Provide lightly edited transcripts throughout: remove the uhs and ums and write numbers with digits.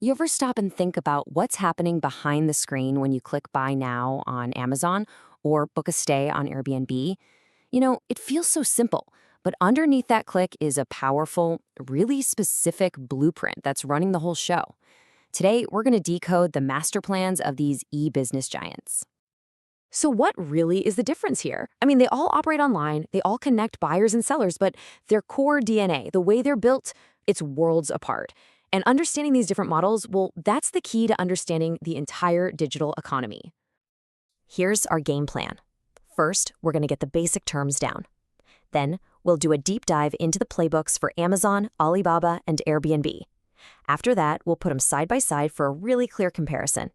You ever stop and think about what's happening behind the screen when you click Buy Now on Amazon or book a stay on Airbnb? It feels so simple, but underneath that click is a powerful, really specific blueprint that's running the whole show. Today, we're going to decode the master plans of these e-business giants. So, what really is the difference here? I mean, they all operate online, they all connect buyers and sellers, but their core DNA, the way they're built, it's worlds apart. And understanding these different models, well, that's the key to understanding the entire digital economy. Here's our game plan. First, we're going to get the basic terms down. Then, we'll do a deep dive into the playbooks for Amazon, Alibaba, and Airbnb. After that, we'll put them side by side for a really clear comparison.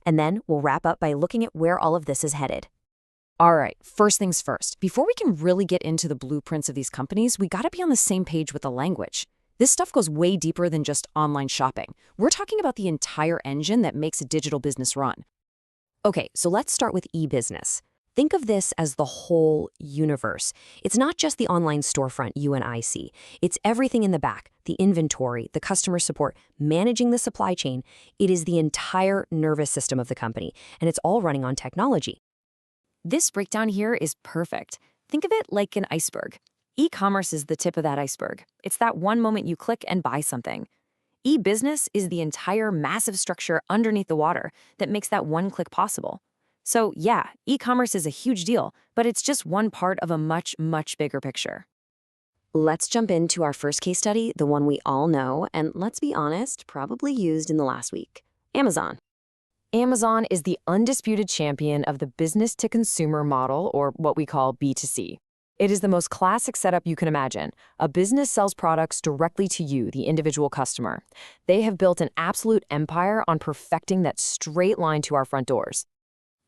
And then we'll wrap up by looking at where all of this is headed. All right, first things first. Before we can really get into the blueprints of these companies, we gotta be on the same page with the language. This stuff goes way deeper than just online shopping. We're talking about the entire engine that makes a digital business run. Okay, so let's start with e-business. Think of this as the whole universe. It's not just the online storefront you and I see. It's everything in the back, the inventory, the customer support, managing the supply chain. It is the entire nervous system of the company, and it's all running on technology. This breakdown here is perfect. Think of it like an iceberg. E-commerce is the tip of that iceberg. It's that one moment you click and buy something. E-business is the entire massive structure underneath the water that makes that one click possible. So yeah, e-commerce is a huge deal, but it's just one part of a much, much bigger picture. Let's jump into our first case study, the one we all know, and let's be honest, probably used in the last week. Amazon. Amazon is the undisputed champion of the business-to-consumer model, or what we call B2C. It is the most classic setup you can imagine. A business sells products directly to you, the individual customer. They have built an absolute empire on perfecting that straight line to our front doors.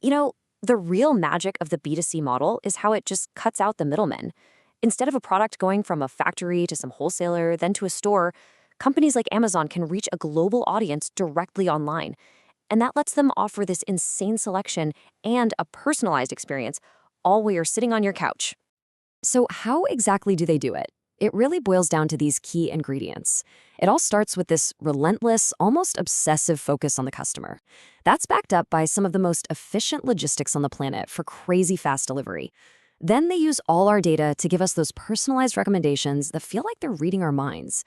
The real magic of the B2C model is how it just cuts out the middlemen. Instead of a product going from a factory to some wholesaler, then to a store, companies like Amazon can reach a global audience directly online. And that lets them offer this insane selection and a personalized experience, all while you're sitting on your couch. So how exactly do they do it? It really boils down to these key ingredients. It all starts with this relentless, almost obsessive focus on the customer. That's backed up by some of the most efficient logistics on the planet for crazy fast delivery. Then they use all our data to give us those personalized recommendations that feel like they're reading our minds.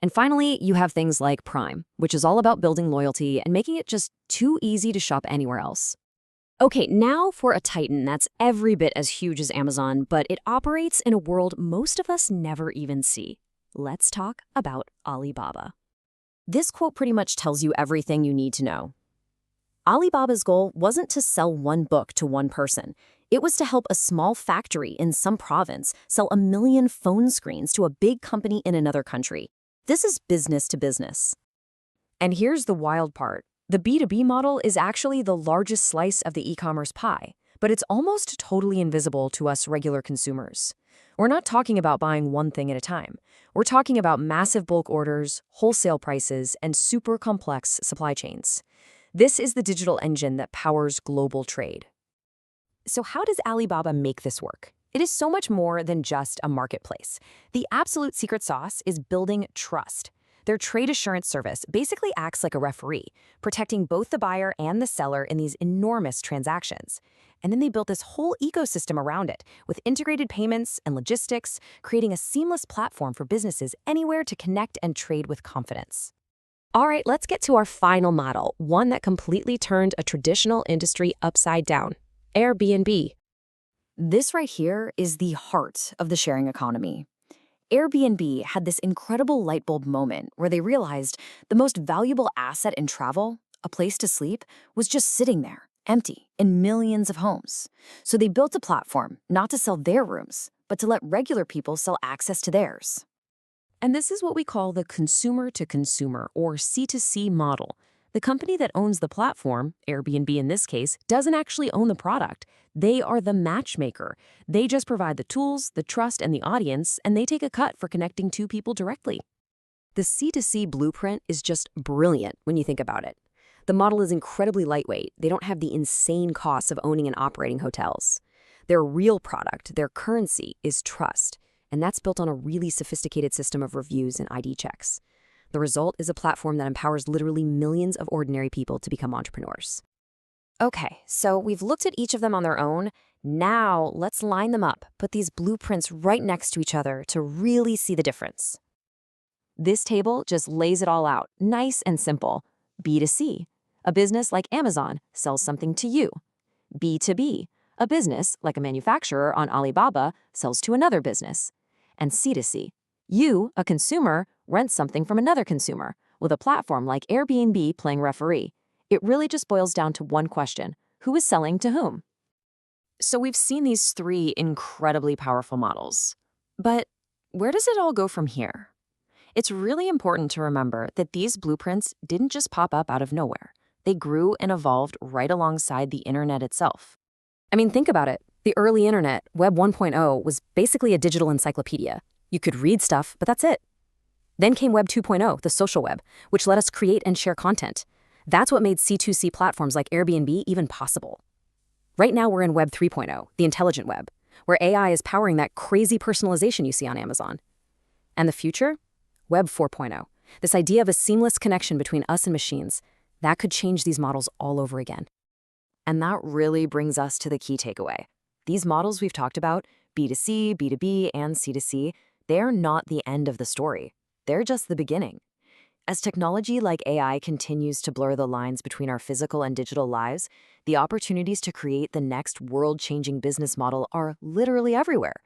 And finally, you have things like Prime, which is all about building loyalty and making it just too easy to shop anywhere else. Okay, now for a titan that's every bit as huge as Amazon, but it operates in a world most of us never even see. Let's talk about Alibaba. This quote pretty much tells you everything you need to know. Alibaba's goal wasn't to sell one book to one person. It was to help a small factory in some province sell 1 million phone screens to a big company in another country. This is business to business. And here's the wild part. The B2B model is actually the largest slice of the e-commerce pie, but it's almost totally invisible to us regular consumers. We're not talking about buying one thing at a time. We're talking about massive bulk orders, wholesale prices, and super complex supply chains. This is the digital engine that powers global trade. So how does Alibaba make this work? It is so much more than just a marketplace. The absolute secret sauce is building trust. Their trade assurance service basically acts like a referee, protecting both the buyer and the seller in these enormous transactions. And then they built this whole ecosystem around it, with integrated payments and logistics, creating a seamless platform for businesses anywhere to connect and trade with confidence. All right, let's get to our final model, one that completely turned a traditional industry upside down: Airbnb. This right here is the heart of the sharing economy. Airbnb had this incredible light bulb moment where they realized the most valuable asset in travel, a place to sleep, was just sitting there, empty, in millions of homes. So they built a platform not to sell their rooms, but to let regular people sell access to theirs. And this is what we call the consumer-to-consumer, or C2C model. The company that owns the platform, Airbnb in this case, doesn't actually own the product. They are the matchmaker. They just provide the tools, the trust, and the audience, and they take a cut for connecting two people directly. The C2C blueprint is just brilliant when you think about it. The model is incredibly lightweight. They don't have the insane costs of owning and operating hotels. Their real product, their currency, is trust, and that's built on a really sophisticated system of reviews and ID checks. The result is a platform that empowers literally millions of ordinary people to become entrepreneurs. Okay, so we've looked at each of them on their own. Now let's line them up, put these blueprints right next to each other to really see the difference. This table just lays it all out, nice and simple. B2C, a business like Amazon sells something to you. B2B, a business like a manufacturer on Alibaba sells to another business. And C2C, you, a consumer, rent something from another consumer, with a platform like Airbnb playing referee. It really just boils down to one question: who is selling to whom? So we've seen these three incredibly powerful models. But where does it all go from here? It's really important to remember that these blueprints didn't just pop up out of nowhere. They grew and evolved right alongside the internet itself. I mean, think about it. The early internet, Web 1.0, was basically a digital encyclopedia. You could read stuff, but that's it. Then came Web 2.0, the social web, which let us create and share content. That's what made C2C platforms like Airbnb even possible. Right now, we're in Web 3.0, the intelligent web, where AI is powering that crazy personalization you see on Amazon. And the future? Web 4.0, this idea of a seamless connection between us and machines, that could change these models all over again. And that really brings us to the key takeaway. These models we've talked about, B2C, B2B, and C2C, they're not the end of the story. They're just the beginning. As technology like AI continues to blur the lines between our physical and digital lives, the opportunities to create the next world-changing business model are literally everywhere.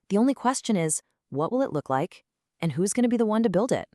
The only question is, what will it look like, and who's going to be the one to build it?